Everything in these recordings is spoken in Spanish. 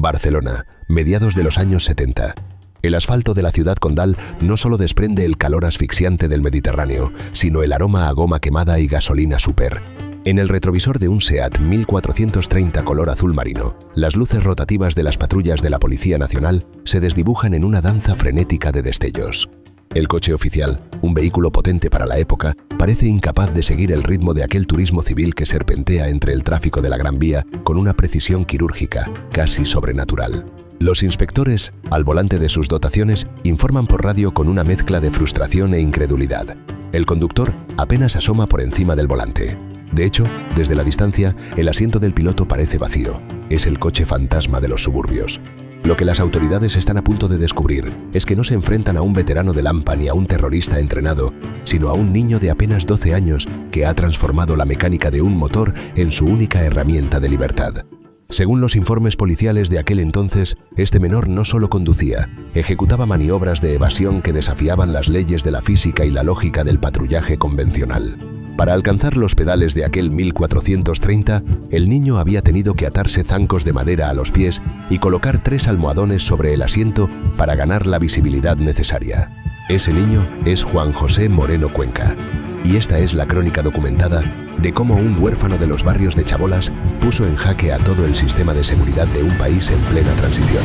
Barcelona, mediados de los años 70. El asfalto de la ciudad condal no solo desprende el calor asfixiante del Mediterráneo, sino el aroma a goma quemada y gasolina súper. En el retrovisor de un SEAT 1430 color azul marino, las luces rotativas de las patrullas de la Policía Nacional se desdibujan en una danza frenética de destellos. El coche oficial, un vehículo potente para la época, parece incapaz de seguir el ritmo de aquel turismo civil que serpentea entre el tráfico de la Gran Vía con una precisión quirúrgica, casi sobrenatural. Los inspectores, al volante de sus dotaciones, informan por radio con una mezcla de frustración e incredulidad. El conductor apenas asoma por encima del volante. De hecho, desde la distancia, el asiento del piloto parece vacío. Es el coche fantasma de los suburbios. Lo que las autoridades están a punto de descubrir es que no se enfrentan a un veterano del AMPA ni a un terrorista entrenado, sino a un niño de apenas 12 años que ha transformado la mecánica de un motor en su única herramienta de libertad. Según los informes policiales de aquel entonces, este menor no solo conducía, ejecutaba maniobras de evasión que desafiaban las leyes de la física y la lógica del patrullaje convencional. Para alcanzar los pedales de aquel 1430, el niño había tenido que atarse zancos de madera a los pies y colocar 3 almohadones sobre el asiento para ganar la visibilidad necesaria. Ese niño es Juan José Moreno Cuenca. Y esta es la crónica documentada de cómo un huérfano de los barrios de Chabolas puso en jaque a todo el sistema de seguridad de un país en plena transición.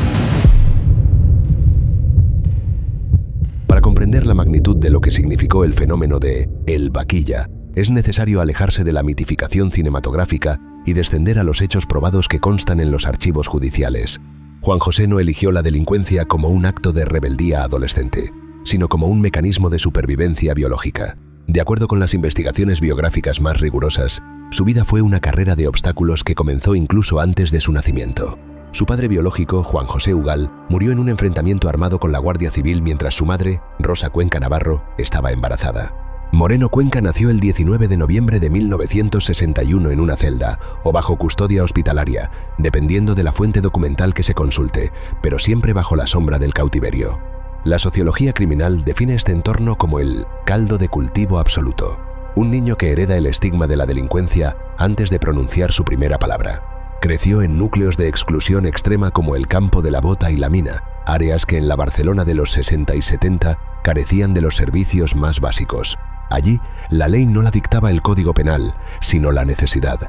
Para comprender la magnitud de lo que significó el fenómeno de El Vaquilla, es necesario alejarse de la mitificación cinematográfica y descender a los hechos probados que constan en los archivos judiciales. Juan José no eligió la delincuencia como un acto de rebeldía adolescente, sino como un mecanismo de supervivencia biológica. De acuerdo con las investigaciones biográficas más rigurosas, su vida fue una carrera de obstáculos que comenzó incluso antes de su nacimiento. Su padre biológico, Juan José Ugal, murió en un enfrentamiento armado con la Guardia Civil mientras su madre, Rosa Cuenca Navarro, estaba embarazada. Moreno Cuenca nació el 19 de noviembre de 1961 en una celda o bajo custodia hospitalaria, dependiendo de la fuente documental que se consulte, pero siempre bajo la sombra del cautiverio. La sociología criminal define este entorno como el caldo de cultivo absoluto, un niño que hereda el estigma de la delincuencia antes de pronunciar su primera palabra. Creció en núcleos de exclusión extrema como el campo de la Bota y la Mina, áreas que en la Barcelona de los 60 y 70 carecían de los servicios más básicos. Allí, la ley no la dictaba el Código Penal, sino la necesidad.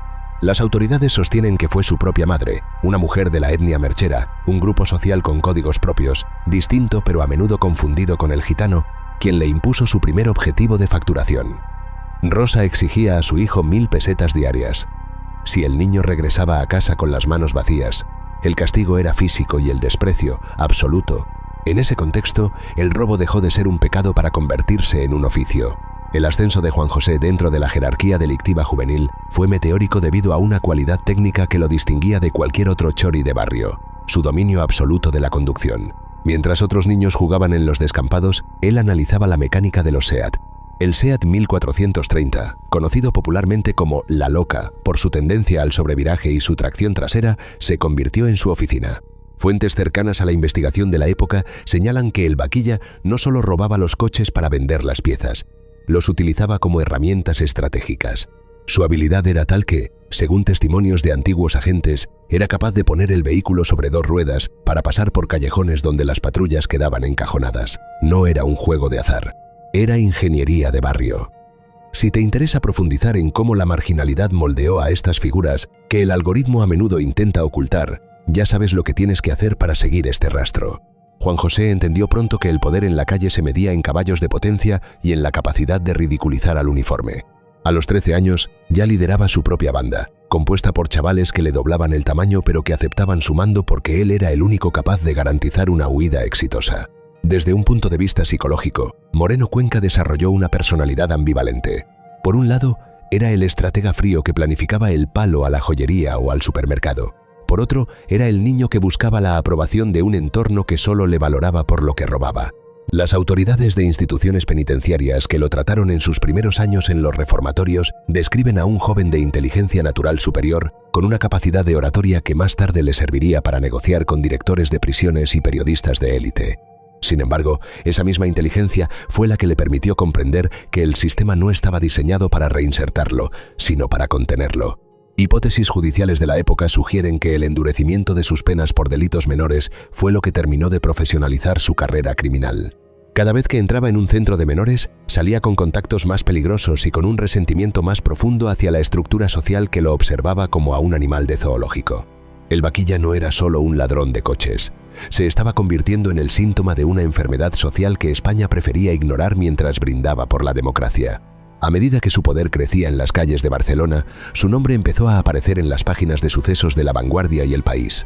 Las autoridades sostienen que fue su propia madre, una mujer de la etnia merchera, un grupo social con códigos propios, distinto pero a menudo confundido con el gitano, quien le impuso su primer objetivo de facturación. Rosa exigía a su hijo 1000 pesetas diarias. Si el niño regresaba a casa con las manos vacías, el castigo era físico y el desprecio, absoluto. En ese contexto, el robo dejó de ser un pecado para convertirse en un oficio. El ascenso de Juan José dentro de la jerarquía delictiva juvenil fue meteórico debido a una cualidad técnica que lo distinguía de cualquier otro chori de barrio: su dominio absoluto de la conducción. Mientras otros niños jugaban en los descampados, él analizaba la mecánica de los SEAT. El SEAT 1430, conocido popularmente como La Loca por su tendencia al sobreviraje y su tracción trasera, se convirtió en su oficina. Fuentes cercanas a la investigación de la época señalan que el Vaquilla no solo robaba los coches para vender las piezas, los utilizaba como herramientas estratégicas. Su habilidad era tal que, según testimonios de antiguos agentes, era capaz de poner el vehículo sobre 2 ruedas para pasar por callejones donde las patrullas quedaban encajonadas. No era un juego de azar, era ingeniería de barrio. Si te interesa profundizar en cómo la marginalidad moldeó a estas figuras que el algoritmo a menudo intenta ocultar, ya sabes lo que tienes que hacer para seguir este rastro. Juan José entendió pronto que el poder en la calle se medía en caballos de potencia y en la capacidad de ridiculizar al uniforme. A los 13 años ya lideraba su propia banda, compuesta por chavales que le doblaban el tamaño pero que aceptaban su mando porque él era el único capaz de garantizar una huida exitosa. Desde un punto de vista psicológico, Moreno Cuenca desarrolló una personalidad ambivalente. Por un lado, era el estratega frío que planificaba el palo a la joyería o al supermercado. Por otro, era el niño que buscaba la aprobación de un entorno que solo le valoraba por lo que robaba. Las autoridades de instituciones penitenciarias que lo trataron en sus primeros años en los reformatorios describen a un joven de inteligencia natural superior con una capacidad de oratoria que más tarde le serviría para negociar con directores de prisiones y periodistas de élite. Sin embargo, esa misma inteligencia fue la que le permitió comprender que el sistema no estaba diseñado para reinsertarlo, sino para contenerlo. Hipótesis judiciales de la época sugieren que el endurecimiento de sus penas por delitos menores fue lo que terminó de profesionalizar su carrera criminal. Cada vez que entraba en un centro de menores, salía con contactos más peligrosos y con un resentimiento más profundo hacia la estructura social que lo observaba como a un animal de zoológico. El vaquilla no era solo un ladrón de coches. Se estaba convirtiendo en el síntoma de una enfermedad social que España prefería ignorar mientras brindaba por la democracia. A medida que su poder crecía en las calles de Barcelona, su nombre empezó a aparecer en las páginas de sucesos de La Vanguardia y El País.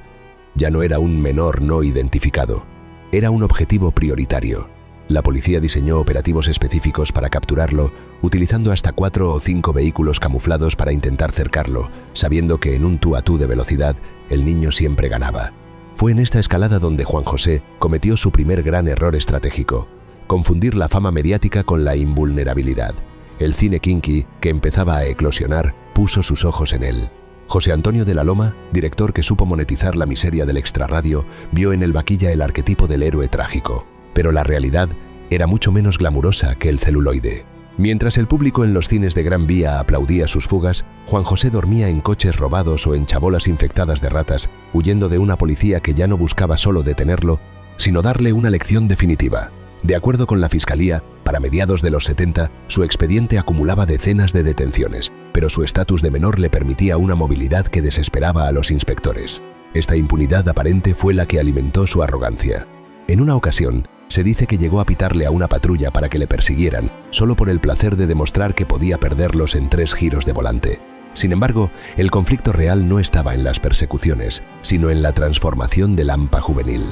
Ya no era un menor no identificado, era un objetivo prioritario. La policía diseñó operativos específicos para capturarlo, utilizando hasta 4 o 5 vehículos camuflados para intentar cercarlo, sabiendo que en un tú a tú de velocidad, el niño siempre ganaba. Fue en esta escalada donde Juan José cometió su primer gran error estratégico: confundir la fama mediática con la invulnerabilidad. El cine kinky, que empezaba a eclosionar, puso sus ojos en él. José Antonio de la Loma, director que supo monetizar la miseria del extrarradio, vio en el vaquilla el arquetipo del héroe trágico. Pero la realidad era mucho menos glamurosa que el celuloide. Mientras el público en los cines de Gran Vía aplaudía sus fugas, Juan José dormía en coches robados o en chabolas infectadas de ratas, huyendo de una policía que ya no buscaba solo detenerlo, sino darle una lección definitiva. De acuerdo con la Fiscalía, para mediados de los 70, su expediente acumulaba decenas de detenciones, pero su estatus de menor le permitía una movilidad que desesperaba a los inspectores. Esta impunidad aparente fue la que alimentó su arrogancia. En una ocasión, se dice que llegó a pitarle a una patrulla para que le persiguieran, solo por el placer de demostrar que podía perderlos en 3 giros de volante. Sin embargo, el conflicto real no estaba en las persecuciones, sino en la transformación del AMPA juvenil.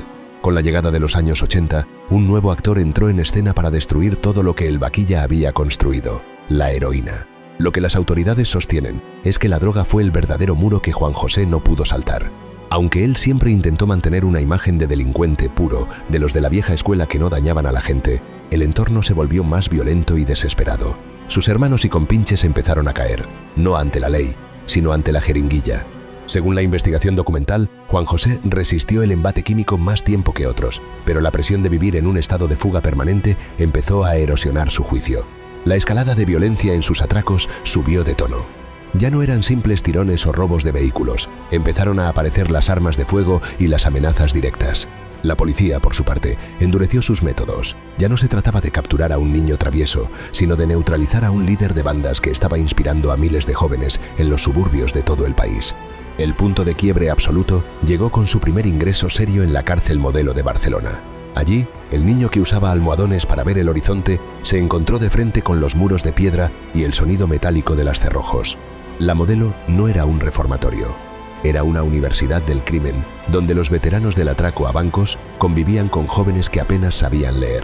Con la llegada de los años 80, un nuevo actor entró en escena para destruir todo lo que el vaquilla había construido: la heroína. Lo que las autoridades sostienen es que la droga fue el verdadero muro que Juan José no pudo saltar. Aunque él siempre intentó mantener una imagen de delincuente puro, de los de la vieja escuela que no dañaban a la gente, el entorno se volvió más violento y desesperado. Sus hermanos y compinches empezaron a caer, no ante la ley, sino ante la jeringuilla. Según la investigación documental, Juan José resistió el embate químico más tiempo que otros, pero la presión de vivir en un estado de fuga permanente empezó a erosionar su juicio. La escalada de violencia en sus atracos subió de tono. Ya no eran simples tirones o robos de vehículos, empezaron a aparecer las armas de fuego y las amenazas directas. La policía, por su parte, endureció sus métodos. Ya no se trataba de capturar a un niño travieso, sino de neutralizar a un líder de bandas que estaba inspirando a miles de jóvenes en los suburbios de todo el país. El punto de quiebre absoluto llegó con su primer ingreso serio en la cárcel Modelo de Barcelona. Allí, el niño que usaba almohadones para ver el horizonte se encontró de frente con los muros de piedra y el sonido metálico de las cerrojos. La Modelo no era un reformatorio, era una universidad del crimen, donde los veteranos del atraco a bancos convivían con jóvenes que apenas sabían leer.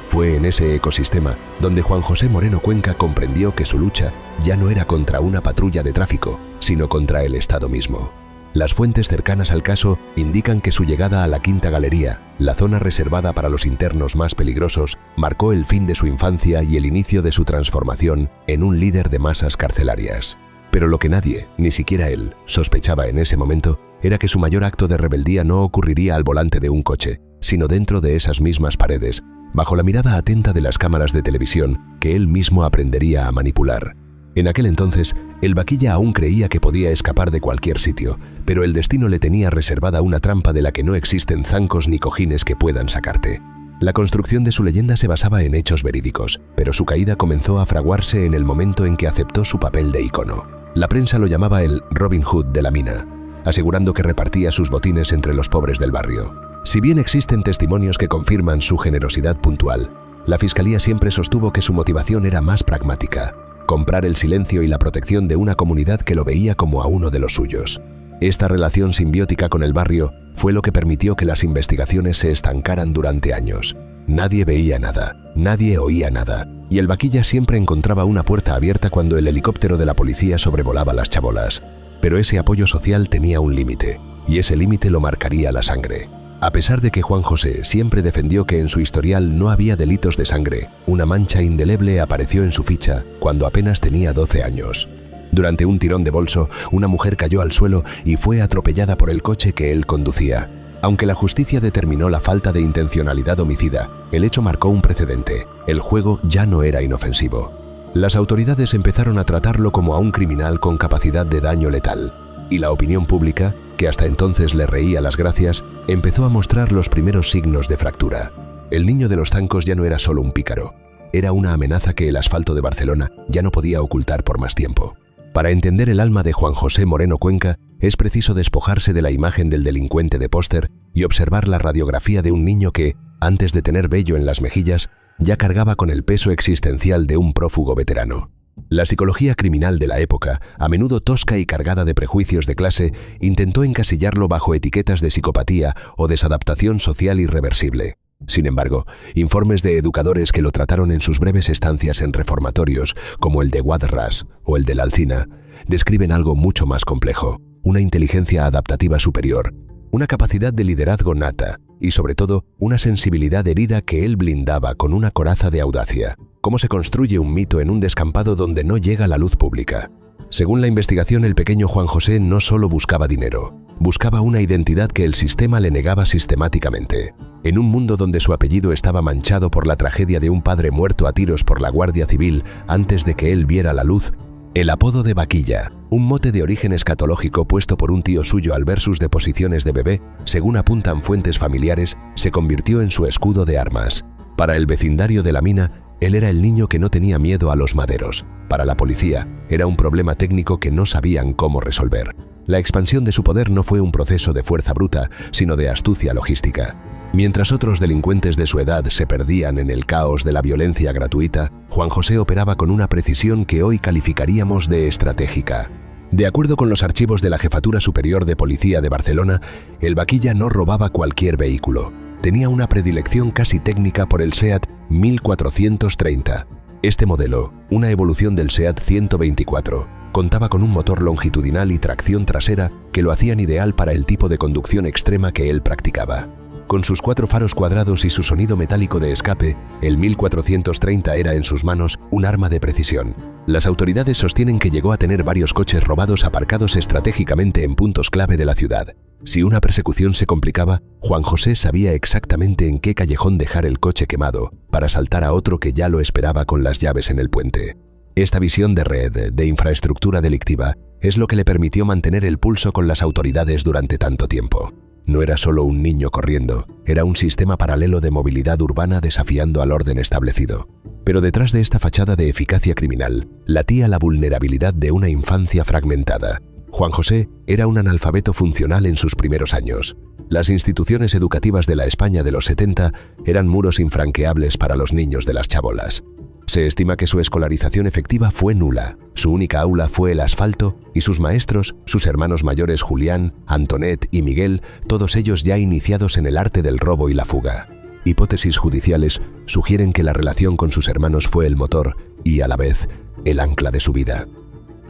Fue en ese ecosistema donde Juan José Moreno Cuenca comprendió que su lucha ya no era contra una patrulla de tráfico, sino contra el Estado mismo. Las fuentes cercanas al caso indican que su llegada a la Quinta Galería, la zona reservada para los internos más peligrosos, marcó el fin de su infancia y el inicio de su transformación en un líder de masas carcelarias. Pero lo que nadie, ni siquiera él, sospechaba en ese momento era que su mayor acto de rebeldía no ocurriría al volante de un coche, sino dentro de esas mismas paredes, bajo la mirada atenta de las cámaras de televisión que él mismo aprendería a manipular. En aquel entonces, el vaquilla aún creía que podía escapar de cualquier sitio, pero el destino le tenía reservada una trampa de la que no existen zancos ni cojines que puedan sacarte. La construcción de su leyenda se basaba en hechos verídicos, pero su caída comenzó a fraguarse en el momento en que aceptó su papel de ícono. La prensa lo llamaba el Robin Hood de la mina, asegurando que repartía sus botines entre los pobres del barrio. Si bien existen testimonios que confirman su generosidad puntual, la Fiscalía siempre sostuvo que su motivación era más pragmática: comprar el silencio y la protección de una comunidad que lo veía como a uno de los suyos. Esta relación simbiótica con el barrio fue lo que permitió que las investigaciones se estancaran durante años. Nadie veía nada, nadie oía nada, y el vaquilla siempre encontraba una puerta abierta cuando el helicóptero de la policía sobrevolaba las chabolas. Pero ese apoyo social tenía un límite, y ese límite lo marcaría la sangre. A pesar de que Juan José siempre defendió que en su historial no había delitos de sangre, una mancha indeleble apareció en su ficha cuando apenas tenía 12 años. Durante un tirón de bolso, una mujer cayó al suelo y fue atropellada por el coche que él conducía. Aunque la justicia determinó la falta de intencionalidad homicida, el hecho marcó un precedente: el juego ya no era inofensivo. Las autoridades empezaron a tratarlo como a un criminal con capacidad de daño letal, y la opinión pública, que hasta entonces le reía las gracias, empezó a mostrar los primeros signos de fractura. El niño de los zancos ya no era solo un pícaro, era una amenaza que el asfalto de Barcelona ya no podía ocultar por más tiempo. Para entender el alma de Juan José Moreno Cuenca, es preciso despojarse de la imagen del delincuente de póster y observar la radiografía de un niño que, antes de tener vello en las mejillas, ya cargaba con el peso existencial de un prófugo veterano. La psicología criminal de la época, a menudo tosca y cargada de prejuicios de clase, intentó encasillarlo bajo etiquetas de psicopatía o desadaptación social irreversible. Sin embargo, informes de educadores que lo trataron en sus breves estancias en reformatorios, como el de Guadras o el de La Alsina, describen algo mucho más complejo: una inteligencia adaptativa superior, una capacidad de liderazgo nata y, sobre todo, una sensibilidad herida que él blindaba con una coraza de audacia. ¿Cómo se construye un mito en un descampado donde no llega la luz pública? Según la investigación, el pequeño Juan José no solo buscaba dinero, buscaba una identidad que el sistema le negaba sistemáticamente. En un mundo donde su apellido estaba manchado por la tragedia de un padre muerto a tiros por la Guardia Civil antes de que él viera la luz, el apodo de Vaquilla, un mote de origen escatológico puesto por un tío suyo al ver sus deposiciones de bebé, según apuntan fuentes familiares, se convirtió en su escudo de armas. Para el vecindario de la mina, él era el niño que no tenía miedo a los maderos. Para la policía, era un problema técnico que no sabían cómo resolver. La expansión de su poder no fue un proceso de fuerza bruta, sino de astucia logística. Mientras otros delincuentes de su edad se perdían en el caos de la violencia gratuita, Juan José operaba con una precisión que hoy calificaríamos de estratégica. De acuerdo con los archivos de la Jefatura Superior de Policía de Barcelona, el Vaquilla no robaba cualquier vehículo. Tenía una predilección casi técnica por el SEAT 1430. Este modelo, una evolución del SEAT 124, contaba con un motor longitudinal y tracción trasera que lo hacían ideal para el tipo de conducción extrema que él practicaba. Con sus 4 faros cuadrados y su sonido metálico de escape, el 1430 era en sus manos un arma de precisión. Las autoridades sostienen que llegó a tener varios coches robados aparcados estratégicamente en puntos clave de la ciudad. Si una persecución se complicaba, Juan José sabía exactamente en qué callejón dejar el coche quemado para saltar a otro que ya lo esperaba con las llaves en el puente. Esta visión de red, de infraestructura delictiva, es lo que le permitió mantener el pulso con las autoridades durante tanto tiempo. No era solo un niño corriendo, era un sistema paralelo de movilidad urbana desafiando al orden establecido. Pero detrás de esta fachada de eficacia criminal, latía la vulnerabilidad de una infancia fragmentada. Juan José era un analfabeto funcional en sus primeros años. Las instituciones educativas de la España de los 70 eran muros infranqueables para los niños de las chabolas. Se estima que su escolarización efectiva fue nula. Su única aula fue el asfalto y sus maestros, sus hermanos mayores Julián, Antonet y Miguel, todos ellos ya iniciados en el arte del robo y la fuga. Hipótesis judiciales sugieren que la relación con sus hermanos fue el motor y, a la vez, el ancla de su vida.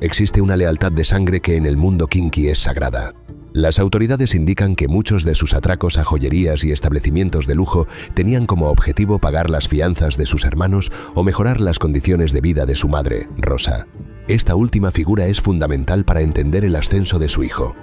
Existe una lealtad de sangre que en el mundo kinky es sagrada. Las autoridades indican que muchos de sus atracos a joyerías y establecimientos de lujo tenían como objetivo pagar las fianzas de sus hermanos o mejorar las condiciones de vida de su madre, Rosa. Esta última figura es fundamental para entender el ascenso de su hijo.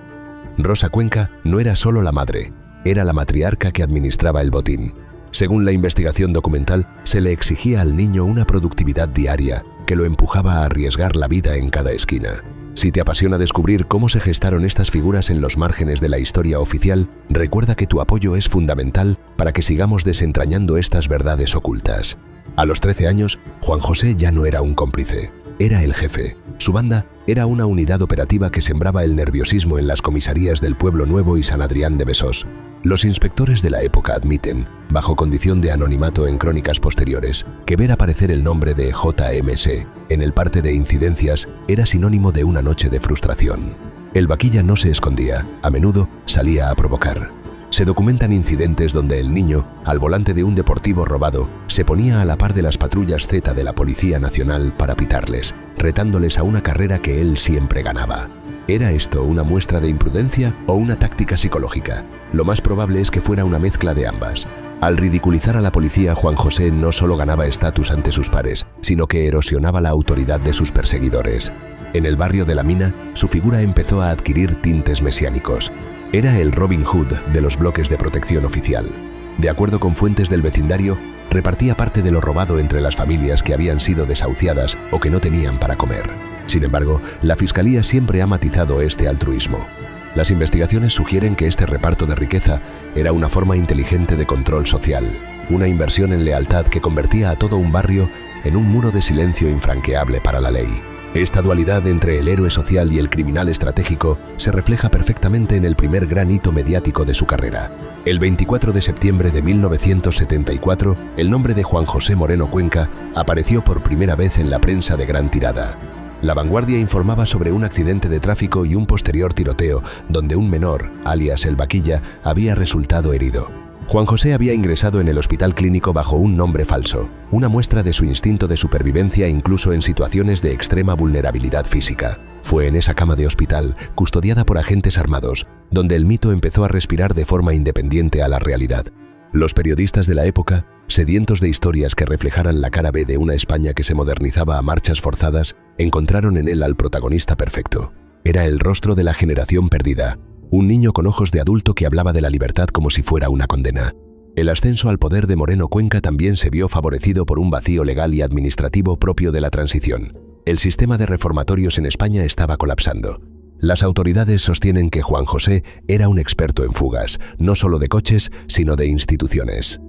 Rosa Cuenca no era solo la madre, era la matriarca que administraba el botín. Según la investigación documental, se le exigía al niño una productividad diaria que lo empujaba a arriesgar la vida en cada esquina. Si te apasiona descubrir cómo se gestaron estas figuras en los márgenes de la historia oficial, recuerda que tu apoyo es fundamental para que sigamos desentrañando estas verdades ocultas. A los 13 años, Juan José ya no era un cómplice, era el jefe. Su banda era una unidad operativa que sembraba el nerviosismo en las comisarías del Pueblo Nuevo y San Adrián de Besós. Los inspectores de la época admiten, bajo condición de anonimato en crónicas posteriores, que ver aparecer el nombre de JMS en el parte de incidencias era sinónimo de una noche de frustración. El Vaquilla no se escondía, a menudo salía a provocar. Se documentan incidentes donde el niño, al volante de un deportivo robado, se ponía a la par de las patrullas Z de la Policía Nacional para pitarles, retándoles a una carrera que él siempre ganaba. ¿Era esto una muestra de imprudencia o una táctica psicológica? Lo más probable es que fuera una mezcla de ambas. Al ridiculizar a la policía, Juan José no solo ganaba estatus ante sus pares, sino que erosionaba la autoridad de sus perseguidores. En el barrio de la Mina, su figura empezó a adquirir tintes mesiánicos. Era el Robin Hood de los bloques de protección oficial. De acuerdo con fuentes del vecindario, repartía parte de lo robado entre las familias que habían sido desahuciadas o que no tenían para comer. Sin embargo, la Fiscalía siempre ha matizado este altruismo. Las investigaciones sugieren que este reparto de riqueza era una forma inteligente de control social, una inversión en lealtad que convertía a todo un barrio en un muro de silencio infranqueable para la ley. Esta dualidad entre el héroe social y el criminal estratégico se refleja perfectamente en el primer gran hito mediático de su carrera. El 24 de septiembre de 1974, el nombre de Juan José Moreno Cuenca apareció por primera vez en la prensa de gran tirada. La Vanguardia informaba sobre un accidente de tráfico y un posterior tiroteo donde un menor, alias el Vaquilla, había resultado herido. Juan José había ingresado en el hospital clínico bajo un nombre falso, una muestra de su instinto de supervivencia incluso en situaciones de extrema vulnerabilidad física. Fue en esa cama de hospital, custodiada por agentes armados, donde el mito empezó a respirar de forma independiente a la realidad. Los periodistas de la época, sedientos de historias que reflejaran la cara B de una España que se modernizaba a marchas forzadas, encontraron en él al protagonista perfecto. Era el rostro de la generación perdida, un niño con ojos de adulto que hablaba de la libertad como si fuera una condena. El ascenso al poder de Moreno Cuenca también se vio favorecido por un vacío legal y administrativo propio de la transición. El sistema de reformatorios en España estaba colapsando. Las autoridades sostienen que Juan José era un experto en fugas, no solo de coches, sino de instituciones.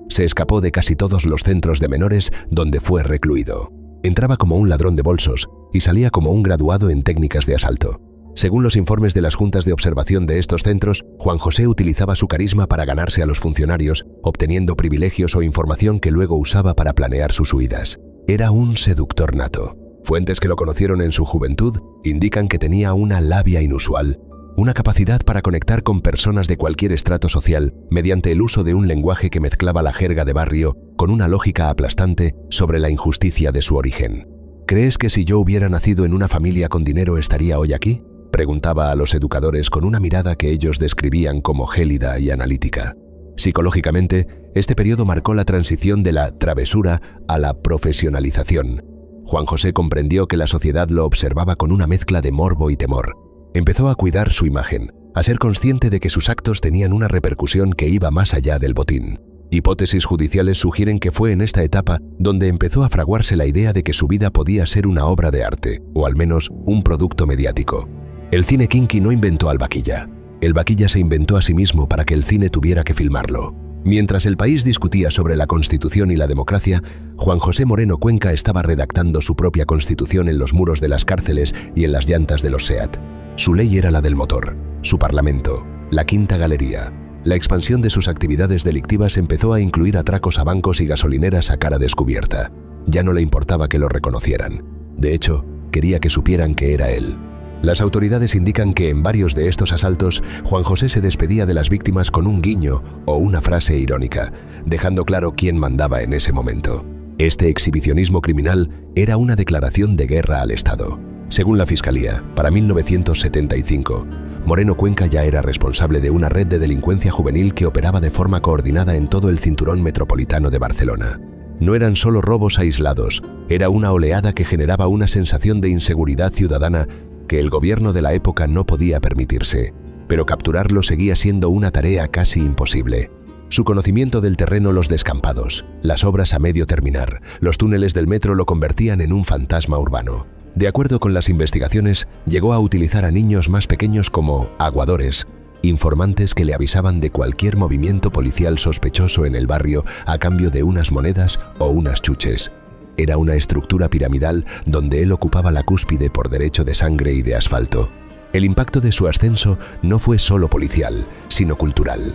Se escapó de casi todos los centros de menores donde fue recluido. Entraba como un ladrón de bolsos y salía como un graduado en técnicas de asalto. Según los informes de las juntas de observación de estos centros, Juan José utilizaba su carisma para ganarse a los funcionarios, obteniendo privilegios o información que luego usaba para planear sus huidas. Era un seductor nato. Fuentes que lo conocieron en su juventud indican que tenía una labia inusual, una capacidad para conectar con personas de cualquier estrato social mediante el uso de un lenguaje que mezclaba la jerga de barrio con una lógica aplastante sobre la injusticia de su origen. ¿Crees que si yo hubiera nacido en una familia con dinero estaría hoy aquí?, preguntaba a los educadores con una mirada que ellos describían como gélida y analítica. Psicológicamente, este periodo marcó la transición de la travesura a la profesionalización. Juan José comprendió que la sociedad lo observaba con una mezcla de morbo y temor. Empezó a cuidar su imagen, a ser consciente de que sus actos tenían una repercusión que iba más allá del botín. Hipótesis judiciales sugieren que fue en esta etapa donde empezó a fraguarse la idea de que su vida podía ser una obra de arte, o al menos un producto mediático. El cine kinky no inventó al Vaquilla. El Vaquilla se inventó a sí mismo para que el cine tuviera que filmarlo. Mientras el país discutía sobre la Constitución y la democracia, Juan José Moreno Cuenca estaba redactando su propia Constitución en los muros de las cárceles y en las llantas de los SEAT. Su ley era la del motor, su parlamento, la Quinta Galería. La expansión de sus actividades delictivas empezó a incluir atracos a bancos y gasolineras a cara descubierta. Ya no le importaba que lo reconocieran. De hecho, quería que supieran que era él. Las autoridades indican que en varios de estos asaltos, Juan José se despedía de las víctimas con un guiño o una frase irónica, dejando claro quién mandaba en ese momento. Este exhibicionismo criminal era una declaración de guerra al Estado. Según la Fiscalía, para 1975, Moreno Cuenca ya era responsable de una red de delincuencia juvenil que operaba de forma coordinada en todo el cinturón metropolitano de Barcelona. No eran solo robos aislados, era una oleada que generaba una sensación de inseguridad ciudadana que el gobierno de la época no podía permitirse, pero capturarlo seguía siendo una tarea casi imposible. Su conocimiento del terreno, los descampados, las obras a medio terminar, los túneles del metro lo convertían en un fantasma urbano. De acuerdo con las investigaciones, llegó a utilizar a niños más pequeños como aguadores, informantes que le avisaban de cualquier movimiento policial sospechoso en el barrio a cambio de unas monedas o unas chuches. Era una estructura piramidal donde él ocupaba la cúspide por derecho de sangre y de asfalto. El impacto de su ascenso no fue solo policial, sino cultural.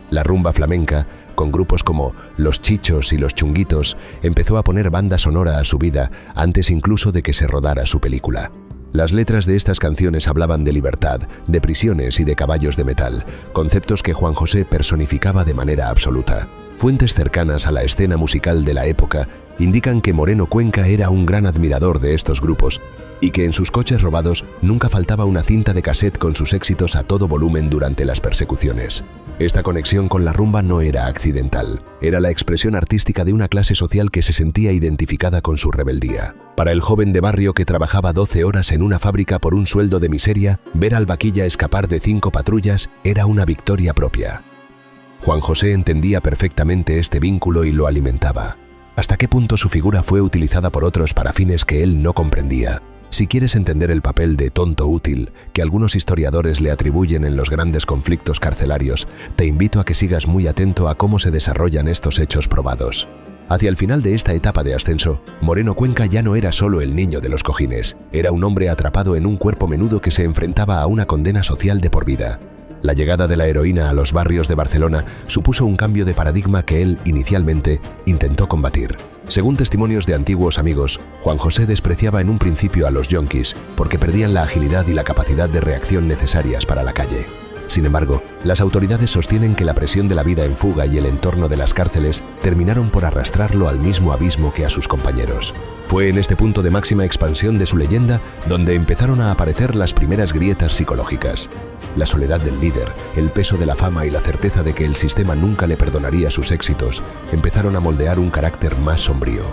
La rumba flamenca, con grupos como Los Chichos y Los Chunguitos, empezó a poner banda sonora a su vida antes incluso de que se rodara su película. Las letras de estas canciones hablaban de libertad, de prisiones y de caballos de metal, conceptos que Juan José personificaba de manera absoluta. Fuentes cercanas a la escena musical de la época indican que Moreno Cuenca era un gran admirador de estos grupos y que en sus coches robados nunca faltaba una cinta de cassette con sus éxitos a todo volumen durante las persecuciones. Esta conexión con la rumba no era accidental, era la expresión artística de una clase social que se sentía identificada con su rebeldía. Para el joven de barrio que trabajaba 12 horas en una fábrica por un sueldo de miseria, ver al Vaquilla escapar de 5 patrullas era una victoria propia. Juan José entendía perfectamente este vínculo y lo alimentaba. ¿Hasta qué punto su figura fue utilizada por otros para fines que él no comprendía? Si quieres entender el papel de tonto útil que algunos historiadores le atribuyen en los grandes conflictos carcelarios, te invito a que sigas muy atento a cómo se desarrollan estos hechos probados. Hacia el final de esta etapa de ascenso, Moreno Cuenca ya no era solo el niño de los cojines, era un hombre atrapado en un cuerpo menudo que se enfrentaba a una condena social de por vida. La llegada de la heroína a los barrios de Barcelona supuso un cambio de paradigma que él, inicialmente, intentó combatir. Según testimonios de antiguos amigos, Juan José despreciaba en un principio a los yonkis porque perdían la agilidad y la capacidad de reacción necesarias para la calle. Sin embargo, las autoridades sostienen que la presión de la vida en fuga y el entorno de las cárceles terminaron por arrastrarlo al mismo abismo que a sus compañeros. Fue en este punto de máxima expansión de su leyenda donde empezaron a aparecer las primeras grietas psicológicas. La soledad del líder, el peso de la fama y la certeza de que el sistema nunca le perdonaría sus éxitos empezaron a moldear un carácter más sombrío.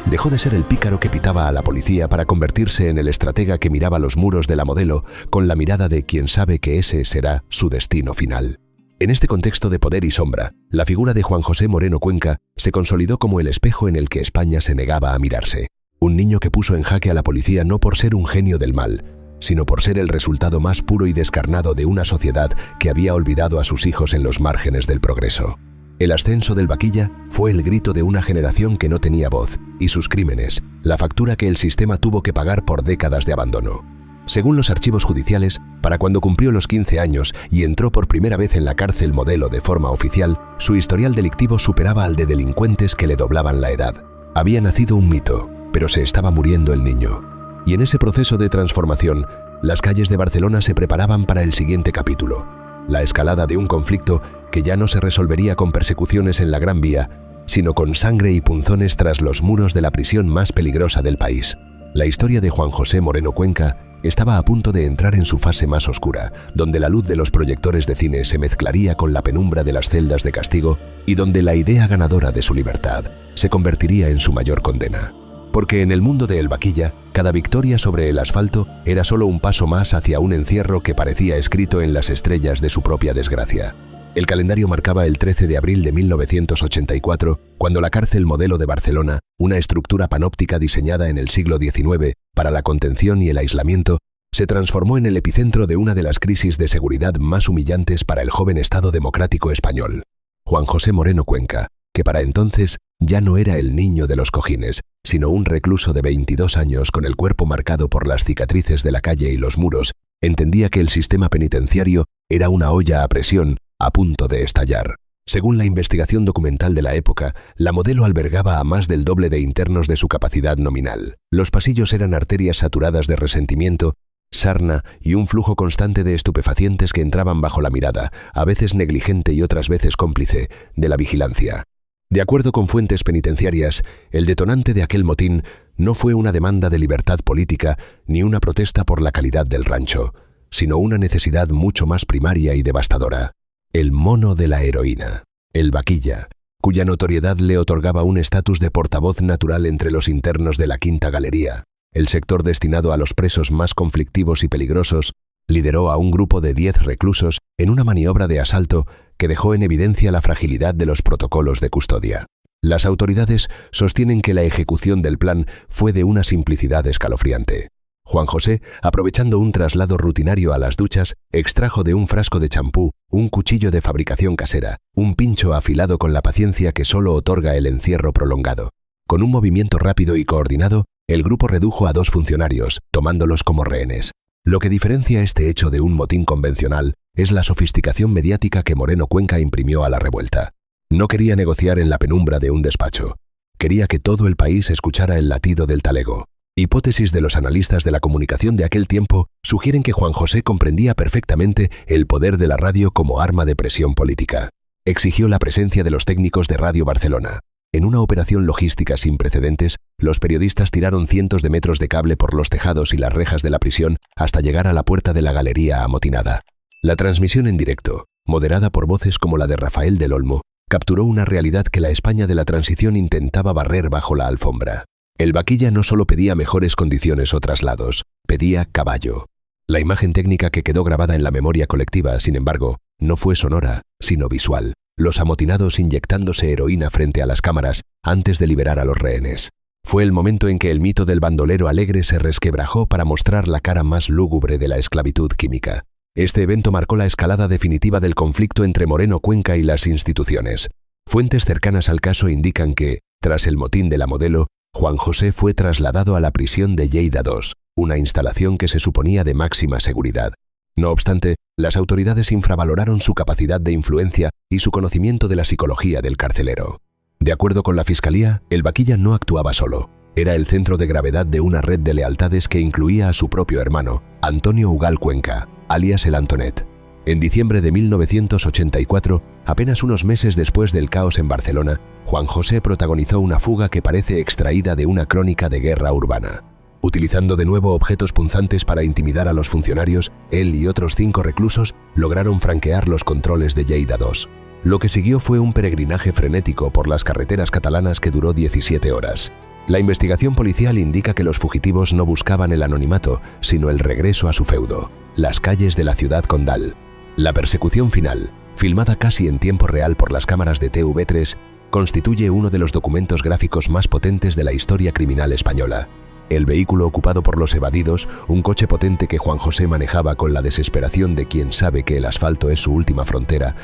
Dejó de ser el pícaro que pitaba a la policía para convertirse en el estratega que miraba los muros de la Modelo con la mirada de quien sabe que ese será su destino final. En este contexto de poder y sombra, la figura de Juan José Moreno Cuenca se consolidó como el espejo en el que España se negaba a mirarse. Un niño que puso en jaque a la policía no por ser un genio del mal, sino por ser el resultado más puro y descarnado de una sociedad que había olvidado a sus hijos en los márgenes del progreso. El ascenso del Vaquilla fue el grito de una generación que no tenía voz, y sus crímenes, la factura que el sistema tuvo que pagar por décadas de abandono. Según los archivos judiciales, para cuando cumplió los 15 años y entró por primera vez en la cárcel Modelo de forma oficial, su historial delictivo superaba al de delincuentes que le doblaban la edad. Había nacido un mito, pero se estaba muriendo el niño. Y en ese proceso de transformación, las calles de Barcelona se preparaban para el siguiente capítulo: la escalada de un conflicto que ya no se resolvería con persecuciones en la Gran Vía, sino con sangre y punzones tras los muros de la prisión más peligrosa del país. La historia de Juan José Moreno Cuenca estaba a punto de entrar en su fase más oscura, donde la luz de los proyectores de cine se mezclaría con la penumbra de las celdas de castigo y donde la idea ganadora de su libertad se convertiría en su mayor condena. Porque en el mundo de El Vaquilla, cada victoria sobre el asfalto era solo un paso más hacia un encierro que parecía escrito en las estrellas de su propia desgracia. El calendario marcaba el 13 de abril de 1984, cuando la cárcel Modelo de Barcelona, una estructura panóptica diseñada en el siglo XIX para la contención y el aislamiento, se transformó en el epicentro de una de las crisis de seguridad más humillantes para el joven Estado democrático español. Juan José Moreno Cuenca, que para entonces ya no era el niño de los cojines, sino un recluso de 22 años con el cuerpo marcado por las cicatrices de la calle y los muros, entendía que el sistema penitenciario era una olla a presión a punto de estallar. Según la investigación documental de la época, la Modelo albergaba a más del doble de internos de su capacidad nominal. Los pasillos eran arterias saturadas de resentimiento, sarna y un flujo constante de estupefacientes que entraban bajo la mirada, a veces negligente y otras veces cómplice, de la vigilancia. De acuerdo con fuentes penitenciarias, el detonante de aquel motín no fue una demanda de libertad política ni una protesta por la calidad del rancho, sino una necesidad mucho más primaria y devastadora: el mono de la heroína, el Vaquilla, cuya notoriedad le otorgaba un estatus de portavoz natural entre los internos de la Quinta Galería. El sector destinado a los presos más conflictivos y peligrosos lideró a un grupo de 10 reclusos en una maniobra de asalto que dejó en evidencia la fragilidad de los protocolos de custodia. Las autoridades sostienen que la ejecución del plan fue de una simplicidad escalofriante. Juan José, aprovechando un traslado rutinario a las duchas, extrajo de un frasco de champú un cuchillo de fabricación casera, un pincho afilado con la paciencia que solo otorga el encierro prolongado. Con un movimiento rápido y coordinado, el grupo redujo a 2 funcionarios, tomándolos como rehenes. Lo que diferencia este hecho de un motín convencional es la sofisticación mediática que Moreno Cuenca imprimió a la revuelta. No quería negociar en la penumbra de un despacho. Quería que todo el país escuchara el latido del talego. Hipótesis de los analistas de la comunicación de aquel tiempo sugieren que Juan José comprendía perfectamente el poder de la radio como arma de presión política. Exigió la presencia de los técnicos de Radio Barcelona. En una operación logística sin precedentes, los periodistas tiraron cientos de metros de cable por los tejados y las rejas de la prisión hasta llegar a la puerta de la galería amotinada. La transmisión en directo, moderada por voces como la de Rafael del Olmo, capturó una realidad que la España de la transición intentaba barrer bajo la alfombra. El Vaquilla no solo pedía mejores condiciones o traslados, pedía caballo. La imagen técnica que quedó grabada en la memoria colectiva, sin embargo, no fue sonora, sino visual. los amotinados inyectándose heroína frente a las cámaras antes de liberar a los rehenes. Fue el momento en que el mito del bandolero alegre se resquebrajó para mostrar la cara más lúgubre de la esclavitud química. Este evento marcó la escalada definitiva del conflicto entre Moreno Cuenca y las instituciones. Fuentes cercanas al caso indican que, tras el motín de la Modelo, Juan José fue trasladado a la prisión de Lleida II, una instalación que se suponía de máxima seguridad. No obstante, las autoridades infravaloraron su capacidad de influencia y su conocimiento de la psicología del carcelero. De acuerdo con la Fiscalía, el Vaquilla no actuaba solo. Era el centro de gravedad de una red de lealtades que incluía a su propio hermano, Antonio Ugal Cuenca, alias el Antonet. En diciembre de 1984, apenas unos meses después del caos en Barcelona, Juan José protagonizó una fuga que parece extraída de una crónica de guerra urbana. Utilizando de nuevo objetos punzantes para intimidar a los funcionarios, él y otros 5 reclusos lograron franquear los controles de Lleida II. Lo que siguió fue un peregrinaje frenético por las carreteras catalanas que duró 17 horas. La investigación policial indica que los fugitivos no buscaban el anonimato, sino el regreso a su feudo, las calles de la ciudad condal. La persecución final, filmada casi en tiempo real por las cámaras de TV3, constituye uno de los documentos gráficos más potentes de la historia criminal española. El vehículo ocupado por los evadidos, un coche potente que Juan José manejaba con la desesperación de quien sabe que el asfalto es su última frontera,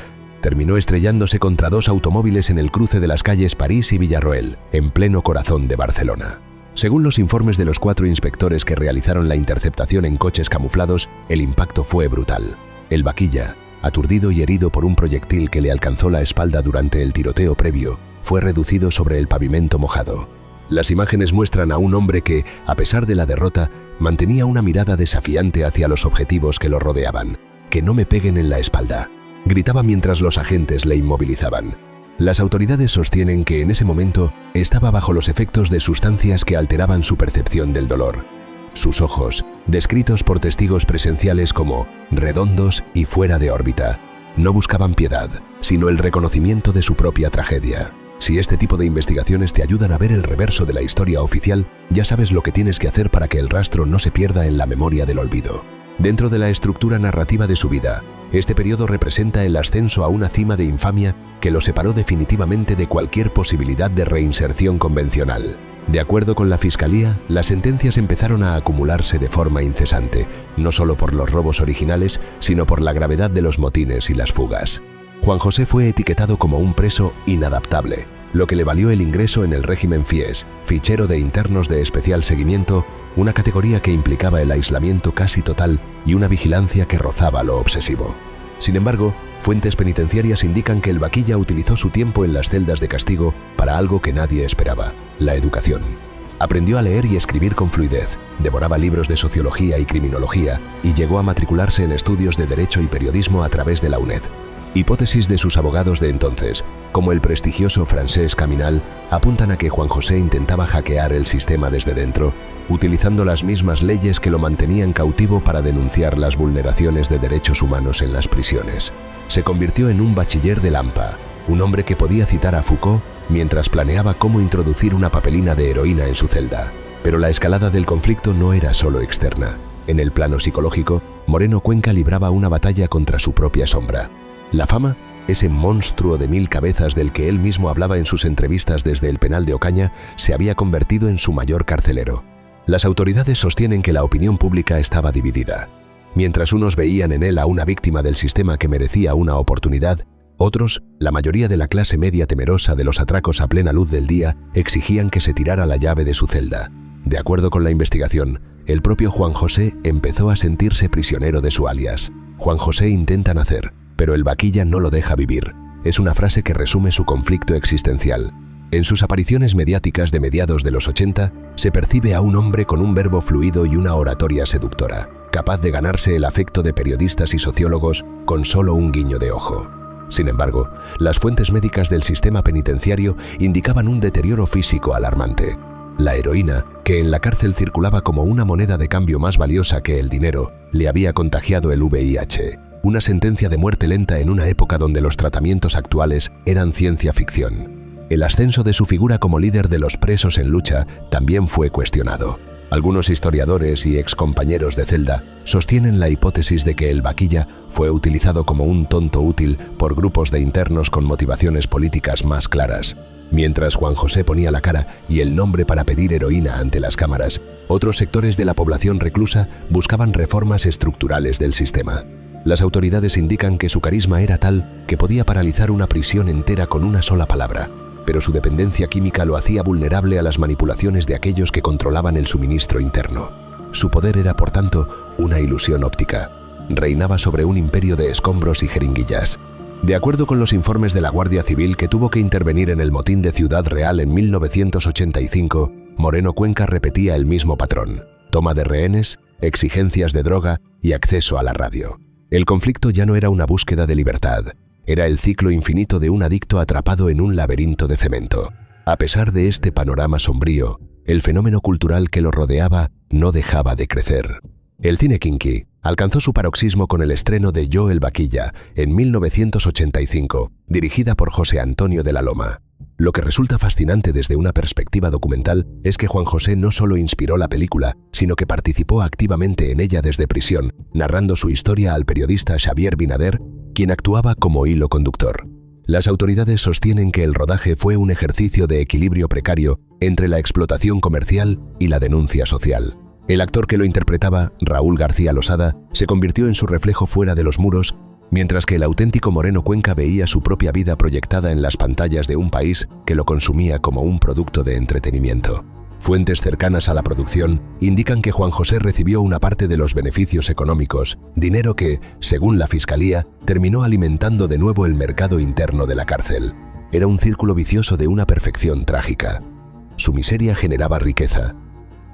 terminó estrellándose contra 2 automóviles en el cruce de las calles París y Villarroel, en pleno corazón de Barcelona. Según los informes de los 4 inspectores que realizaron la interceptación en coches camuflados, el impacto fue brutal. El Vaquilla, aturdido y herido por un proyectil que le alcanzó la espalda durante el tiroteo previo, fue reducido sobre el pavimento mojado. Las imágenes muestran a un hombre que, a pesar de la derrota, mantenía una mirada desafiante hacia los objetivos que lo rodeaban. «Que no me peguen en la espalda», gritaba mientras los agentes le inmovilizaban. Las autoridades sostienen que en ese momento estaba bajo los efectos de sustancias que alteraban su percepción del dolor. Sus ojos, descritos por testigos presenciales como redondos y fuera de órbita, no buscaban piedad, sino el reconocimiento de su propia tragedia. Si este tipo de investigaciones te ayudan a ver el reverso de la historia oficial, ya sabes lo que tienes que hacer para que el rastro no se pierda en la memoria del olvido. Dentro de la estructura narrativa de su vida, este periodo representa el ascenso a una cima de infamia que lo separó definitivamente de cualquier posibilidad de reinserción convencional. De acuerdo con la Fiscalía, las sentencias empezaron a acumularse de forma incesante, no solo por los robos originales, sino por la gravedad de los motines y las fugas. Juan José fue etiquetado como un preso inadaptable, lo que le valió el ingreso en el régimen FIES, Fichero de Internos de Especial Seguimiento, una categoría que implicaba el aislamiento casi total y una vigilancia que rozaba lo obsesivo. Sin embargo, fuentes penitenciarias indican que el Vaquilla utilizó su tiempo en las celdas de castigo para algo que nadie esperaba: la educación. Aprendió a leer y escribir con fluidez, devoraba libros de sociología y criminología y llegó a matricularse en estudios de Derecho y Periodismo a través de la UNED. Hipótesis de sus abogados de entonces, como el prestigioso Francesc Caminal, apuntan a que Juan José intentaba hackear el sistema desde dentro, utilizando las mismas leyes que lo mantenían cautivo para denunciar las vulneraciones de derechos humanos en las prisiones. Se convirtió en un bachiller de Lampa, un hombre que podía citar a Foucault mientras planeaba cómo introducir una papelina de heroína en su celda. Pero la escalada del conflicto no era solo externa. En el plano psicológico, Moreno Cuenca libraba una batalla contra su propia sombra. La fama, ese monstruo de 1000 cabezas del que él mismo hablaba en sus entrevistas desde el penal de Ocaña, se había convertido en su mayor carcelero. Las autoridades sostienen que la opinión pública estaba dividida. Mientras unos veían en él a una víctima del sistema que merecía una oportunidad, otros, la mayoría de la clase media temerosa de los atracos a plena luz del día, exigían que se tirara la llave de su celda. De acuerdo con la investigación, el propio Juan José empezó a sentirse prisionero de su alias. Juan José intenta nacer, pero el Vaquilla no lo deja vivir. Es una frase que resume su conflicto existencial. En sus apariciones mediáticas de mediados de los 80, se percibe a un hombre con un verbo fluido y una oratoria seductora, capaz de ganarse el afecto de periodistas y sociólogos con solo un guiño de ojo. Sin embargo, las fuentes médicas del sistema penitenciario indicaban un deterioro físico alarmante. La heroína, que en la cárcel circulaba como una moneda de cambio más valiosa que el dinero, le había contagiado el VIH. Una sentencia de muerte lenta en una época donde los tratamientos actuales eran ciencia ficción. El ascenso de su figura como líder de los presos en lucha también fue cuestionado. Algunos historiadores y excompañeros de celda sostienen la hipótesis de que el vaquilla fue utilizado como un tonto útil por grupos de internos con motivaciones políticas más claras. Mientras Juan José ponía la cara y el nombre para pedir heroína ante las cámaras, otros sectores de la población reclusa buscaban reformas estructurales del sistema. Las autoridades indican que su carisma era tal que podía paralizar una prisión entera con una sola palabra, pero su dependencia química lo hacía vulnerable a las manipulaciones de aquellos que controlaban el suministro interno. Su poder era, por tanto, una ilusión óptica. Reinaba sobre un imperio de escombros y jeringuillas. De acuerdo con los informes de la Guardia Civil que tuvo que intervenir en el motín de Ciudad Real en 1985, Moreno Cuenca repetía el mismo patrón: toma de rehenes, exigencias de droga y acceso a la radio. El conflicto ya no era una búsqueda de libertad, era el ciclo infinito de un adicto atrapado en un laberinto de cemento. A pesar de este panorama sombrío, el fenómeno cultural que lo rodeaba no dejaba de crecer. El cine kinky alcanzó su paroxismo con el estreno de Yo el Vaquilla en 1985, dirigida por José Antonio de la Loma. Lo que resulta fascinante desde una perspectiva documental es que Juan José no solo inspiró la película, sino que participó activamente en ella desde prisión, narrando su historia al periodista Xavier Binader, quien actuaba como hilo conductor. Las autoridades sostienen que el rodaje fue un ejercicio de equilibrio precario entre la explotación comercial y la denuncia social. El actor que lo interpretaba, Raúl García Losada, se convirtió en su reflejo fuera de los muros, mientras que el auténtico Moreno Cuenca veía su propia vida proyectada en las pantallas de un país que lo consumía como un producto de entretenimiento. Fuentes cercanas a la producción indican que Juan José recibió una parte de los beneficios económicos, dinero que, según la Fiscalía, terminó alimentando de nuevo el mercado interno de la cárcel. Era un círculo vicioso de una perfección trágica. Su miseria generaba riqueza,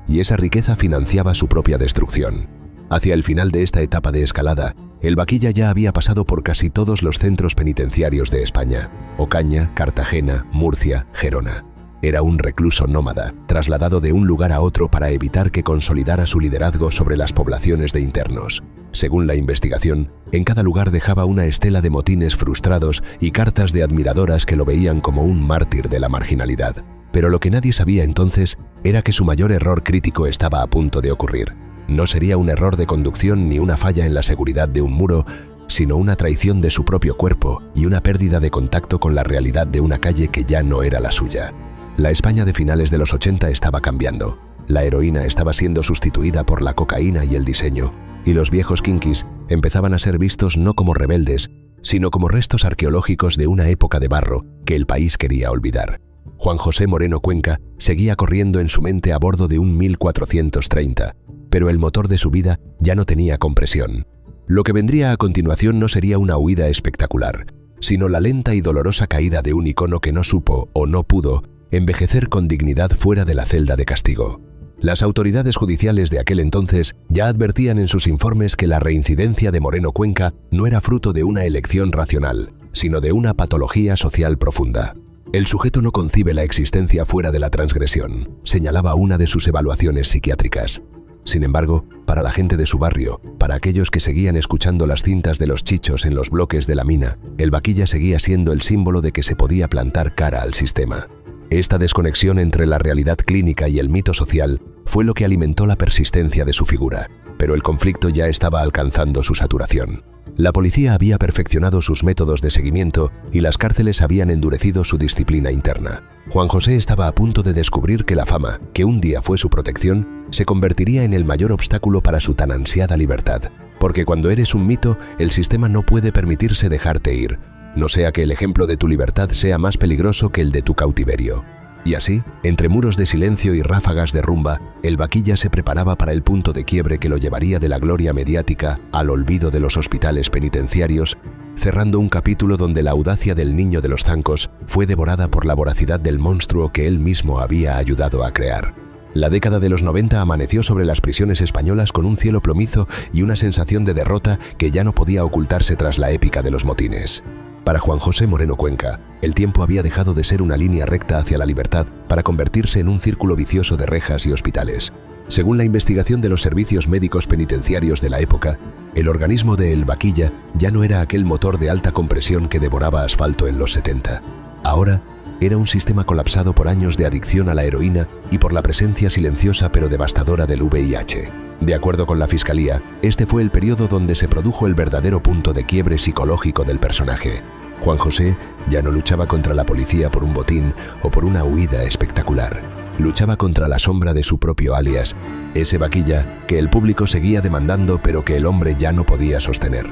y esa riqueza financiaba su propia destrucción. Hacia el final de esta etapa de escalada, el vaquilla ya había pasado por casi todos los centros penitenciarios de España: Ocaña, Cartagena, Murcia, Gerona. Era un recluso nómada, trasladado de un lugar a otro para evitar que consolidara su liderazgo sobre las poblaciones de internos. Según la investigación, en cada lugar dejaba una estela de motines frustrados y cartas de admiradoras que lo veían como un mártir de la marginalidad. Pero lo que nadie sabía entonces era que su mayor error crítico estaba a punto de ocurrir. No sería un error de conducción ni una falla en la seguridad de un muro, sino una traición de su propio cuerpo y una pérdida de contacto con la realidad de una calle que ya no era la suya. La España de finales de los 80 estaba cambiando. La heroína estaba siendo sustituida por la cocaína y el diseño, y los viejos kinkis empezaban a ser vistos no como rebeldes, sino como restos arqueológicos de una época de barro que el país quería olvidar. Juan José Moreno Cuenca seguía corriendo en su mente a bordo de un 1430, pero el motor de su vida ya no tenía compresión. Lo que vendría a continuación no sería una huida espectacular, sino la lenta y dolorosa caída de un icono que no supo o no pudo envejecer con dignidad fuera de la celda de castigo. Las autoridades judiciales de aquel entonces ya advertían en sus informes que la reincidencia de Moreno Cuenca no era fruto de una elección racional, sino de una patología social profunda. El sujeto no concibe la existencia fuera de la transgresión, señalaba una de sus evaluaciones psiquiátricas. Sin embargo, para la gente de su barrio, para aquellos que seguían escuchando las cintas de los chichos en los bloques de la mina, el vaquilla seguía siendo el símbolo de que se podía plantar cara al sistema. Esta desconexión entre la realidad clínica y el mito social fue lo que alimentó la persistencia de su figura, pero el conflicto ya estaba alcanzando su saturación. La policía había perfeccionado sus métodos de seguimiento y las cárceles habían endurecido su disciplina interna. Juan José estaba a punto de descubrir que la fama, que un día fue su protección, se convertiría en el mayor obstáculo para su tan ansiada libertad. Porque cuando eres un mito, el sistema no puede permitirse dejarte ir, no sea que el ejemplo de tu libertad sea más peligroso que el de tu cautiverio. Y así, entre muros de silencio y ráfagas de rumba, el vaquilla se preparaba para el punto de quiebre que lo llevaría de la gloria mediática al olvido de los hospitales penitenciarios, cerrando un capítulo donde la audacia del niño de los zancos fue devorada por la voracidad del monstruo que él mismo había ayudado a crear. La década de los 90 amaneció sobre las prisiones españolas con un cielo plomizo y una sensación de derrota que ya no podía ocultarse tras la épica de los motines. Para Juan José Moreno Cuenca, el tiempo había dejado de ser una línea recta hacia la libertad para convertirse en un círculo vicioso de rejas y hospitales. Según la investigación de los servicios médicos penitenciarios de la época, el organismo de El Vaquilla ya no era aquel motor de alta compresión que devoraba asfalto en los 70. Ahora, era un sistema colapsado por años de adicción a la heroína y por la presencia silenciosa pero devastadora del VIH. De acuerdo con la Fiscalía, este fue el periodo donde se produjo el verdadero punto de quiebre psicológico del personaje. Juan José ya no luchaba contra la policía por un botín o por una huida espectacular. Luchaba contra la sombra de su propio alias, ese vaquilla que el público seguía demandando pero que el hombre ya no podía sostener.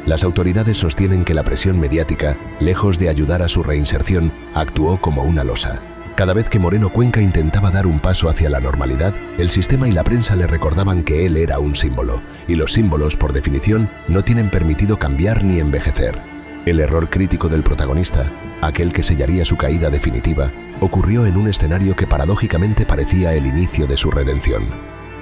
Las autoridades sostienen que la presión mediática, lejos de ayudar a su reinserción, actuó como una losa. Cada vez que Moreno Cuenca intentaba dar un paso hacia la normalidad, el sistema y la prensa le recordaban que él era un símbolo, y los símbolos, por definición, no tienen permitido cambiar ni envejecer. El error crítico del protagonista, aquel que sellaría su caída definitiva, ocurrió en un escenario que paradójicamente parecía el inicio de su redención.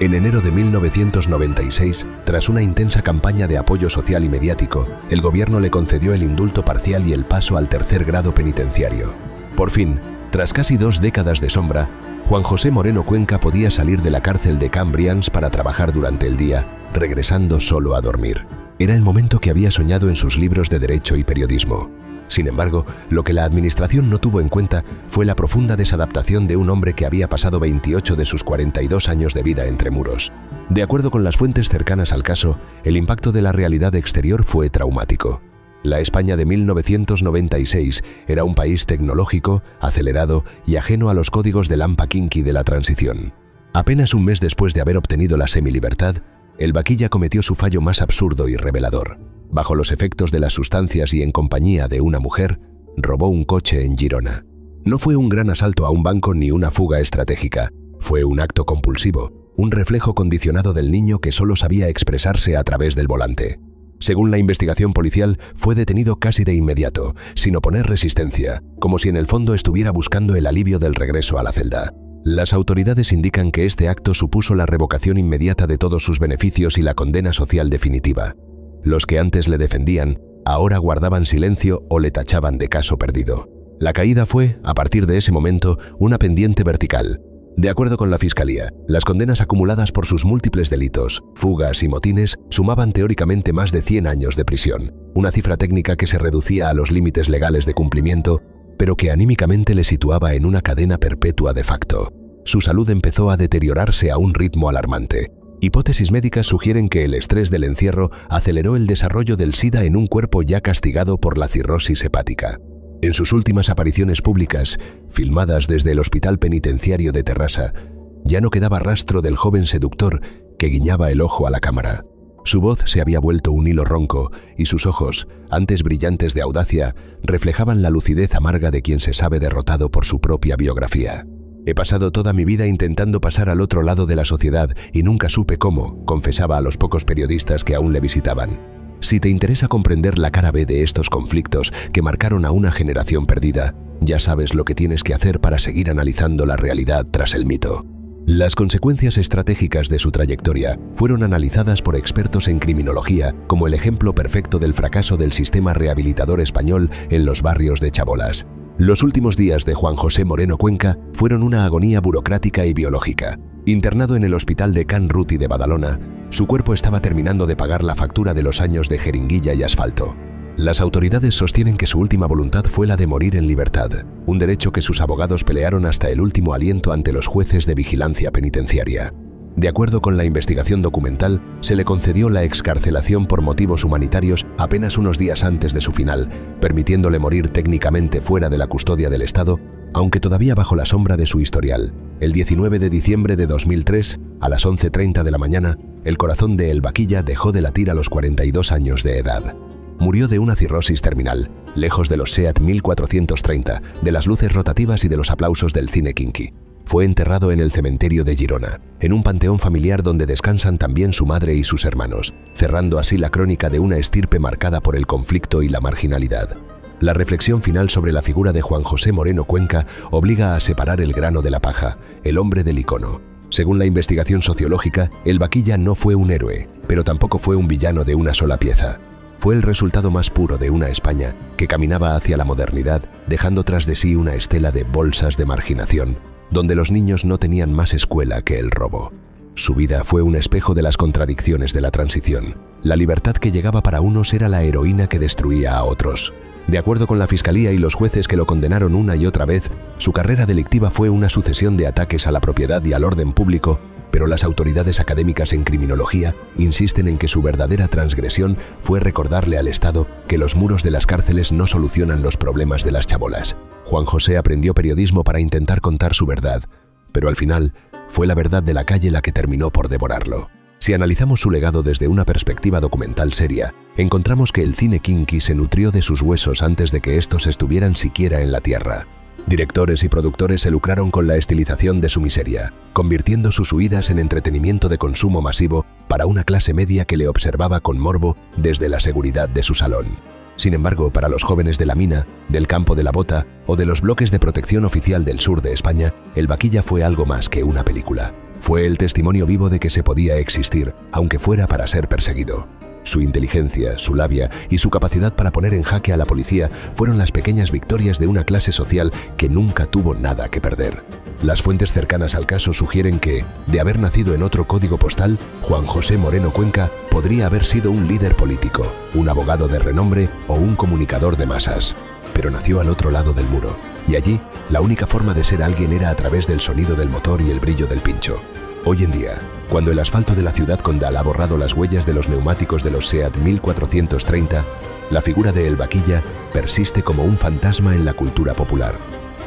En enero de 1996, tras una intensa campaña de apoyo social y mediático, el gobierno le concedió el indulto parcial y el paso al tercer grado penitenciario. Por fin, tras casi 2 décadas de sombra, Juan José Moreno Cuenca podía salir de la cárcel de Can Brians para trabajar durante el día, regresando solo a dormir. Era el momento que había soñado en sus libros de derecho y periodismo. Sin embargo, lo que la administración no tuvo en cuenta fue la profunda desadaptación de un hombre que había pasado 28 de sus 42 años de vida entre muros. De acuerdo con las fuentes cercanas al caso, el impacto de la realidad exterior fue traumático. La España de 1996 era un país tecnológico, acelerado y ajeno a los códigos del AMPA Kinky de la transición. Apenas un mes después de haber obtenido la semilibertad, el vaquilla cometió su fallo más absurdo y revelador. Bajo los efectos de las sustancias y en compañía de una mujer, robó un coche en Girona. No fue un gran asalto a un banco ni una fuga estratégica. Fue un acto compulsivo, un reflejo condicionado del niño que solo sabía expresarse a través del volante. Según la investigación policial, fue detenido casi de inmediato, sin oponer resistencia, como si en el fondo estuviera buscando el alivio del regreso a la celda. Las autoridades indican que este acto supuso la revocación inmediata de todos sus beneficios y la condena social definitiva. Los que antes le defendían, ahora guardaban silencio o le tachaban de caso perdido. La caída fue, a partir de ese momento, una pendiente vertical. De acuerdo con la Fiscalía, las condenas acumuladas por sus múltiples delitos, fugas y motines sumaban teóricamente más de 100 años de prisión, una cifra técnica que se reducía a los límites legales de cumplimiento, pero que anímicamente le situaba en una cadena perpetua de facto. Su salud empezó a deteriorarse a un ritmo alarmante. Hipótesis médicas sugieren que el estrés del encierro aceleró el desarrollo del SIDA en un cuerpo ya castigado por la cirrosis hepática. En sus últimas apariciones públicas, filmadas desde el Hospital Penitenciario de Terrassa, ya no quedaba rastro del joven seductor que guiñaba el ojo a la cámara. Su voz se había vuelto un hilo ronco y sus ojos, antes brillantes de audacia, reflejaban la lucidez amarga de quien se sabe derrotado por su propia biografía. He pasado toda mi vida intentando pasar al otro lado de la sociedad y nunca supe cómo, confesaba a los pocos periodistas que aún le visitaban. Si te interesa comprender la cara B de estos conflictos que marcaron a una generación perdida, ya sabes lo que tienes que hacer para seguir analizando la realidad tras el mito. Las consecuencias estratégicas de su trayectoria fueron analizadas por expertos en criminología como el ejemplo perfecto del fracaso del sistema rehabilitador español en los barrios de chabolas. Los últimos días de Juan José Moreno Cuenca fueron una agonía burocrática y biológica. Internado en el hospital de Can Ruti de Badalona, su cuerpo estaba terminando de pagar la factura de los años de jeringuilla y asfalto. Las autoridades sostienen que su última voluntad fue la de morir en libertad, un derecho que sus abogados pelearon hasta el último aliento ante los jueces de vigilancia penitenciaria. De acuerdo con la investigación documental, se le concedió la excarcelación por motivos humanitarios apenas unos días antes de su final, permitiéndole morir técnicamente fuera de la custodia del Estado, aunque todavía bajo la sombra de su historial. El 19 de diciembre de 2003, a las 11:30 de la mañana, el corazón de El Vaquilla dejó de latir a los 42 años de edad. Murió de una cirrosis terminal, lejos de los SEAT 1430, de las luces rotativas y de los aplausos del cine kinky. Fue enterrado en el cementerio de Girona, en un panteón familiar donde descansan también su madre y sus hermanos, cerrando así la crónica de una estirpe marcada por el conflicto y la marginalidad. La reflexión final sobre la figura de Juan José Moreno Cuenca obliga a separar el grano de la paja, el hombre del icono. Según la investigación sociológica, El Vaquilla no fue un héroe, pero tampoco fue un villano de una sola pieza. Fue el resultado más puro de una España que caminaba hacia la modernidad, dejando tras de sí una estela de bolsas de marginación, donde los niños no tenían más escuela que el robo. Su vida fue un espejo de las contradicciones de la transición. La libertad que llegaba para unos era la heroína que destruía a otros. De acuerdo con la fiscalía y los jueces que lo condenaron una y otra vez, su carrera delictiva fue una sucesión de ataques a la propiedad y al orden público, pero las autoridades académicas en criminología insisten en que su verdadera transgresión fue recordarle al Estado que los muros de las cárceles no solucionan los problemas de las chabolas. Juan José aprendió periodismo para intentar contar su verdad, pero al final fue la verdad de la calle la que terminó por devorarlo. Si analizamos su legado desde una perspectiva documental seria, encontramos que el cine kinky se nutrió de sus huesos antes de que estos estuvieran siquiera en la tierra. Directores y productores se lucraron con la estilización de su miseria, convirtiendo sus huidas en entretenimiento de consumo masivo para una clase media que le observaba con morbo desde la seguridad de su salón. Sin embargo, para los jóvenes de la mina, del campo de la bota o de los bloques de protección oficial del sur de España, El Vaquilla fue algo más que una película. Fue el testimonio vivo de que se podía existir, aunque fuera para ser perseguido. Su inteligencia, su labia y su capacidad para poner en jaque a la policía fueron las pequeñas victorias de una clase social que nunca tuvo nada que perder. Las fuentes cercanas al caso sugieren que, de haber nacido en otro código postal, Juan José Moreno Cuenca podría haber sido un líder político, un abogado de renombre o un comunicador de masas. Pero nació al otro lado del muro, y allí la única forma de ser alguien era a través del sonido del motor y el brillo del pincho. Hoy en día, cuando el asfalto de la ciudad condal ha borrado las huellas de los neumáticos de los SEAT 1430, la figura de El Vaquilla persiste como un fantasma en la cultura popular.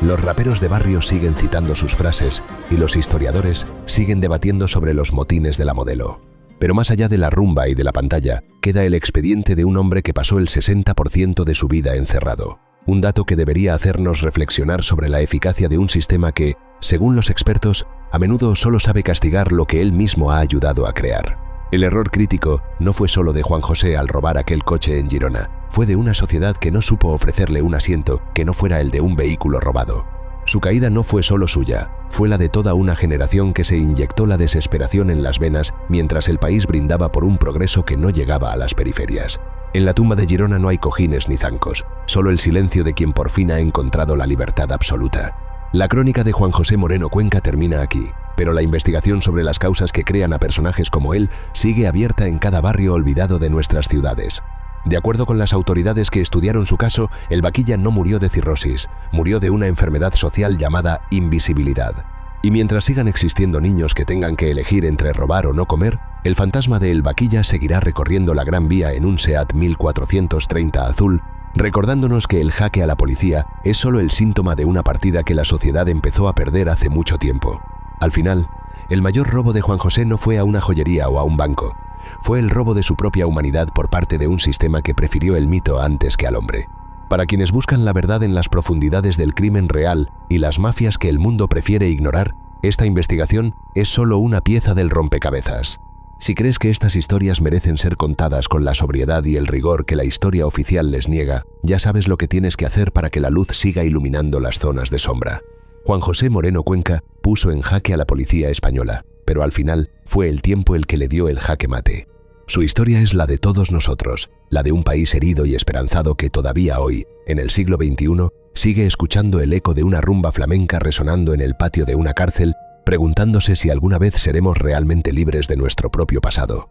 Los raperos de barrio siguen citando sus frases y los historiadores siguen debatiendo sobre los motines de la modelo. Pero más allá de la rumba y de la pantalla, queda el expediente de un hombre que pasó el 60% de su vida encerrado. Un dato que debería hacernos reflexionar sobre la eficacia de un sistema que, según los expertos, a menudo solo sabe castigar lo que él mismo ha ayudado a crear. El error crítico no fue solo de Juan José al robar aquel coche en Girona, fue de una sociedad que no supo ofrecerle un asiento que no fuera el de un vehículo robado. Su caída no fue solo suya, fue la de toda una generación que se inyectó la desesperación en las venas mientras el país brindaba por un progreso que no llegaba a las periferias. En la tumba de Girona no hay cojines ni zancos, solo el silencio de quien por fin ha encontrado la libertad absoluta. La crónica de Juan José Moreno Cuenca termina aquí, pero la investigación sobre las causas que crean a personajes como él sigue abierta en cada barrio olvidado de nuestras ciudades. De acuerdo con las autoridades que estudiaron su caso, El Vaquilla no murió de cirrosis, murió de una enfermedad social llamada invisibilidad. Y mientras sigan existiendo niños que tengan que elegir entre robar o no comer, el fantasma de El Vaquilla seguirá recorriendo la Gran Vía en un SEAT 1430 azul, recordándonos que el jaque a la policía es solo el síntoma de una partida que la sociedad empezó a perder hace mucho tiempo. Al final, el mayor robo de Juan José no fue a una joyería o a un banco, fue el robo de su propia humanidad por parte de un sistema que prefirió el mito antes que al hombre. Para quienes buscan la verdad en las profundidades del crimen real y las mafias que el mundo prefiere ignorar, esta investigación es solo una pieza del rompecabezas. Si crees que estas historias merecen ser contadas con la sobriedad y el rigor que la historia oficial les niega, ya sabes lo que tienes que hacer para que la luz siga iluminando las zonas de sombra. Juan José Moreno Cuenca puso en jaque a la policía española, pero al final fue el tiempo el que le dio el jaque mate. Su historia es la de todos nosotros, la de un país herido y esperanzado que todavía hoy, en el siglo XXI, sigue escuchando el eco de una rumba flamenca resonando en el patio de una cárcel, preguntándose si alguna vez seremos realmente libres de nuestro propio pasado.